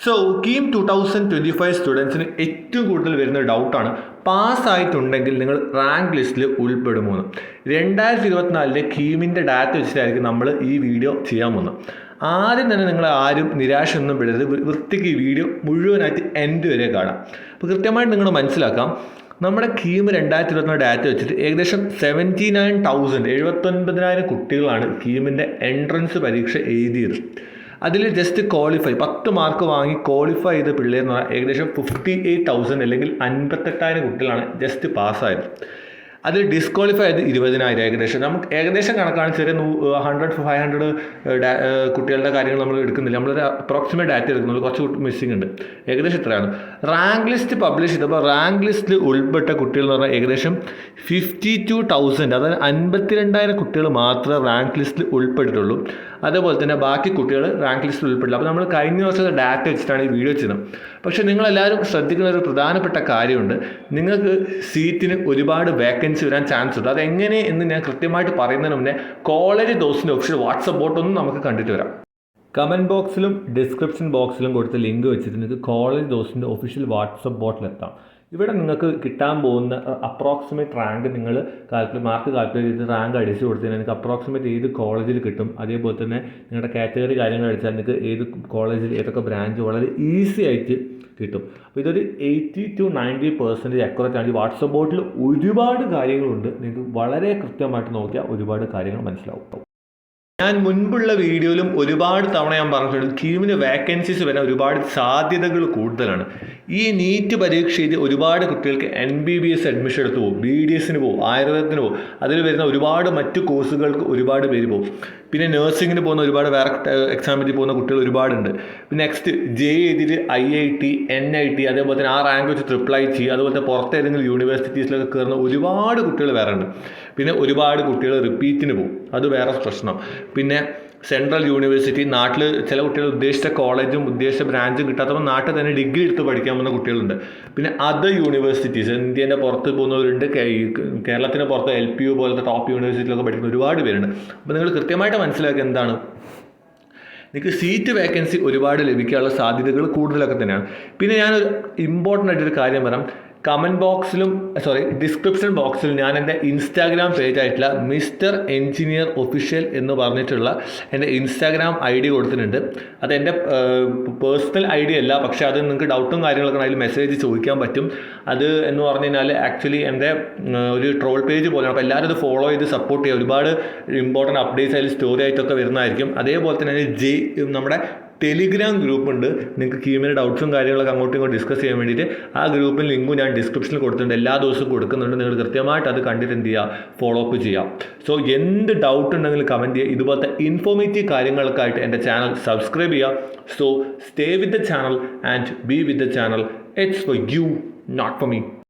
So KEAM 2025 സ്റ്റുഡൻസിന് ഏറ്റവും കൂടുതൽ വരുന്ന ഡൗട്ടാണ് പാസ്സായിട്ടുണ്ടെങ്കിൽ നിങ്ങൾ റാങ്ക് ലിസ്റ്റിൽ ഉൾപ്പെടുമോ എന്ന്. 2024 കീമിൻ്റെ ഡാറ്റ വെച്ചിട്ടായിരിക്കും നമ്മൾ ഈ വീഡിയോ ചെയ്യാൻ പോകുന്നത്. ആദ്യം തന്നെ നിങ്ങൾ ആരും നിരാശയൊന്നും പെടരുത്. വൃത്തിക്ക് ഈ വീഡിയോ മുഴുവനായിട്ട് എൻഡ് വരെ കാണാം. അപ്പോൾ കൃത്യമായിട്ട് നിങ്ങൾ മനസ്സിലാക്കാം, നമ്മുടെ കീം 2024 ഡാറ്റ വെച്ചിട്ട് ഏകദേശം 79,000 കുട്ടികളാണ് കീമിൻ്റെ എൻട്രൻസ് പരീക്ഷ എഴുതിയത്. അതിൽ ജസ്റ്റ് ക്വാളിഫൈ 10 മാർക്ക് വാങ്ങി ക്വാളിഫൈ ചെയ്ത പിള്ളേരെന്ന് പറഞ്ഞാൽ ഏകദേശം 58,000 അല്ലെങ്കിൽ 58,000 കുട്ടികളാണ് ജസ്റ്റ് പാസ്സായത്. അതിൽ ഡിസ്ക്വാളിഫൈ ആയത് 20,000 ഏകദേശം. നമുക്ക് ഏകദേശം കണക്കാണ്, ചെറിയ 100-500 കുട്ടികളുടെ കാര്യങ്ങൾ നമ്മൾ എടുക്കുന്നില്ല, നമ്മളൊരു അപ്രോക്സിമേറ്റ് ഡാറ്റ എടുക്കുന്നുള്ളൂ, കുറച്ച് മിസ്സിംഗ് ഉണ്ട്. ഏകദേശം ഇത്രയാണ്. റാങ്ക് ലിസ്റ്റ് പബ്ലിഷ് ചെയ്തപ്പോൾ റാങ്ക് ലിസ്റ്റിൽ ഉൾപ്പെട്ട കുട്ടികൾ എന്ന് പറഞ്ഞാൽ ഏകദേശം 52,000, അതായത് 52,000 കുട്ടികൾ മാത്രമേ റാങ്ക് ലിസ്റ്റിൽ ഉൾപ്പെട്ടിട്ടുള്ളൂ. അതേപോലെ തന്നെ ബാക്കി കുട്ടികൾ റാങ്ക് ലിസ്റ്റിൽ ഉൾപ്പെട്ടില്ല. അപ്പോൾ നമ്മൾ കഴിഞ്ഞ വർഷത്തെ ഡാറ്റ വെച്ചിട്ടാണ് ഈ വീഡിയോ ചെയ്യുന്നത്. പക്ഷേ നിങ്ങളെല്ലാവരും ശ്രദ്ധിക്കുന്ന ഒരു പ്രധാനപ്പെട്ട കാര്യമുണ്ട്, നിങ്ങൾക്ക് സീറ്റിന് ഒരുപാട് വേക്കൻസി വരാൻ ചാൻസ് ഉണ്ട്. അതെങ്ങനെ എന്ന് ഞാൻ കൃത്യമായിട്ട് പറയുന്നതിന് മുന്നേ കോളേജ് ദോസിൻ്റെ ഒഫീഷ്യൽ വാട്സപ്പ് ബോട്ടൊന്നും നമുക്ക് കണ്ടിട്ട് വരാം. കമൻറ്റ് ബോക്സിലും ഡിസ്ക്രിപ്ഷൻ ബോക്സിലും കൊടുത്ത ലിങ്ക് വെച്ചിട്ട് നിങ്ങൾക്ക് കോളേജ് ദോസിൻ്റെ ഒഫീഷ്യൽ വാട്സപ്പ് ബോട്ടിലെത്താം. ഇവിടെ നിങ്ങൾക്ക് കിട്ടാൻ പോകുന്ന അപ്രോക്സിമേറ്റ് റാങ്ക് നിങ്ങൾ മാർക്ക് കാൽക്കുലേറ്റ് ചെയ്ത് റാങ്ക് അടിച്ച് കൊടുത്തതിന് നിങ്ങൾക്ക് അപ്രോക്സിമേറ്റ് ഏത് കോളേജിൽ കിട്ടും. അതേപോലെ തന്നെ നിങ്ങളുടെ കാറ്റഗറി കാര്യങ്ങൾ അടിച്ചാൽ നിങ്ങൾക്ക് ഏത് കോളേജിൽ ഏതൊക്കെ ബ്രാഞ്ച് വളരെ ഈസി ആയിട്ട് കിട്ടും. അപ്പോൾ ഇതൊരു 80-90% അക്യുറേറ്റ് ആണ്. ഈ വാട്സപ്പ് ബോട്ടിൽ ഒരുപാട് കാര്യങ്ങളുണ്ട്, നിങ്ങൾക്ക് വളരെ കൃത്യമായിട്ട് നോക്കിയാൽ ഒരുപാട് കാര്യങ്ങൾ മനസ്സിലാവും. ഞാൻ മുൻപുള്ള വീഡിയോയിലും ഒരുപാട് തവണ ഞാൻ പറഞ്ഞിട്ടുണ്ട്, കീമിന് വേക്കൻസീസ് വരാൻ ഒരുപാട് സാധ്യതകൾ കൂടുതലാണ്. ഈ നീറ്റ് പരീക്ഷ എഴുതി ഒരുപാട് കുട്ടികൾക്ക് MBBS അഡ്മിഷൻ എടുത്ത് പോകും, BDSന് പോകും, ആയുർവേദത്തിന് പോകും, അതിൽ വരുന്ന ഒരുപാട് മറ്റു കോഴ്സുകൾക്ക് ഒരുപാട് പേര് പോകും. പിന്നെ നഴ്സിങ്ങിന് പോകുന്ന ഒരുപാട് വേറെ എക്സാം എഴുതി പോകുന്ന കുട്ടികൾ ഒരുപാടുണ്ട്. പിന്നെ നെക്സ്റ്റ് എഴുതിയിട്ട് IIT, NIT, അതേപോലെ തന്നെ ആ റാങ്ക് വെച്ച് IIIT, അതുപോലെ പുറത്ത് ഏതെങ്കിലും യൂണിവേഴ്സിറ്റീസിലൊക്കെ കയറുന്ന ഒരുപാട് കുട്ടികൾ വേറെ ഉണ്ട്. പിന്നെ ഒരുപാട് കുട്ടികൾ റിപ്പീറ്റിന് പോകും, അത് വേറെ പ്രശ്നം. പിന്നെ സെൻട്രൽ യൂണിവേഴ്സിറ്റി, നാട്ടിൽ ചില കുട്ടികൾ ഉദ്ദേശിച്ച കോളേജും ഉദ്ദേശിച്ച ബ്രാഞ്ചും കിട്ടാത്തപ്പോൾ നാട്ടിൽ തന്നെ ഡിഗ്രി എടുത്ത് പഠിക്കാൻ പോകുന്ന കുട്ടികളുണ്ട്. പിന്നെ അതർ യൂണിവേഴ്സിറ്റീസ്, ഇന്ത്യൻ്റെ പുറത്ത് പോകുന്നവരുണ്ട്, കേരളത്തിന് പുറത്ത് LPU പോലത്തെ ടോപ്പ് യൂണിവേഴ്സിറ്റിയിലൊക്കെ പഠിക്കുന്ന ഒരുപാട് പേരുണ്ട്. അപ്പോൾ നിങ്ങൾ കൃത്യമായിട്ട് മനസ്സിലാക്കുക എന്താണ്, നിങ്ങൾക്ക് സീറ്റ് വേക്കൻസി ഒരുപാട് ലഭിക്കാനുള്ള സാധ്യതകൾ കൂടുതലൊക്കെ തന്നെയാണ്. പിന്നെ ഞാനൊരു ഇമ്പോർട്ടൻ്റ് ആയിട്ടൊരു കാര്യം പറയാം. ഡിസ്ക്രിപ്ഷൻ ബോക്സിൽ ഞാൻ എൻ്റെ ഇൻസ്റ്റാഗ്രാം പേജായിട്ടുള്ള മിസ്റ്റർ എൻജിനീയർ ഒഫീഷ്യൽ എന്ന് പറഞ്ഞിട്ടുള്ള എൻ്റെ ഇൻസ്റ്റാഗ്രാം ID കൊടുത്തിട്ടുണ്ട്. അത് എൻ്റെ പേഴ്സണൽ ID അല്ല, പക്ഷേ അത് നിങ്ങൾക്ക് ഡൗട്ടും കാര്യങ്ങളൊക്കെ അതിൽ മെസ്സേജ് ചോദിക്കാൻ പറ്റും. അത് എന്ന് പറഞ്ഞു കഴിഞ്ഞാൽ ആക്ച്വലി എൻ്റെ ഒരു ട്രോൾ പേജ് പോലെയാണ്. അപ്പോൾ എല്ലാവരും ഇത് ഫോളോ ചെയ്ത് സപ്പോർട്ട് ചെയ്യുക. ഒരുപാട് ഇമ്പോർട്ടൻറ്റ് അപ്ഡേറ്റ്സ് അതിൽ സ്റ്റോറി ആയിട്ടൊക്കെ വരുന്നതായിരിക്കും. അതേപോലെ തന്നെ നമ്മുടെ ടെലിഗ്രാം ഗ്രൂപ്പുണ്ട്. നിങ്ങൾക്ക് കീമിൻ്റെ ഡൗട്ട്സും കാര്യങ്ങളൊക്കെ അങ്ങോട്ടും ഇങ്ങോട്ടും ഡിസ്കസ് ചെയ്യാൻ വേണ്ടിയിട്ട് ആ ഗ്രൂപ്പിൽ ലിങ്കും ഞാൻ ഡിസ്ക്രിപ്ഷനിൽ കൊടുത്തിട്ടുണ്ട്. എല്ലാ ദിവസവും കൊടുക്കുന്നുണ്ട്. നിങ്ങൾ കൃത്യമായിട്ട് അത് കണ്ടിട്ട് എന്ത് ചെയ്യുക, ഫോളോ അപ്പ് ചെയ്യാം. സോ എന്ത് ഡൗട്ട് ഉണ്ടെങ്കിലും കമൻറ്റ് ചെയ്യുക. ഇതുപോലത്തെ ഇൻഫോർമേറ്റീവ് കാര്യങ്ങൾക്കായിട്ട് എൻ്റെ ചാനൽ സബ്സ്ക്രൈബ് ചെയ്യുക. So stay with the channel and be with the channel. It's for you, not for me.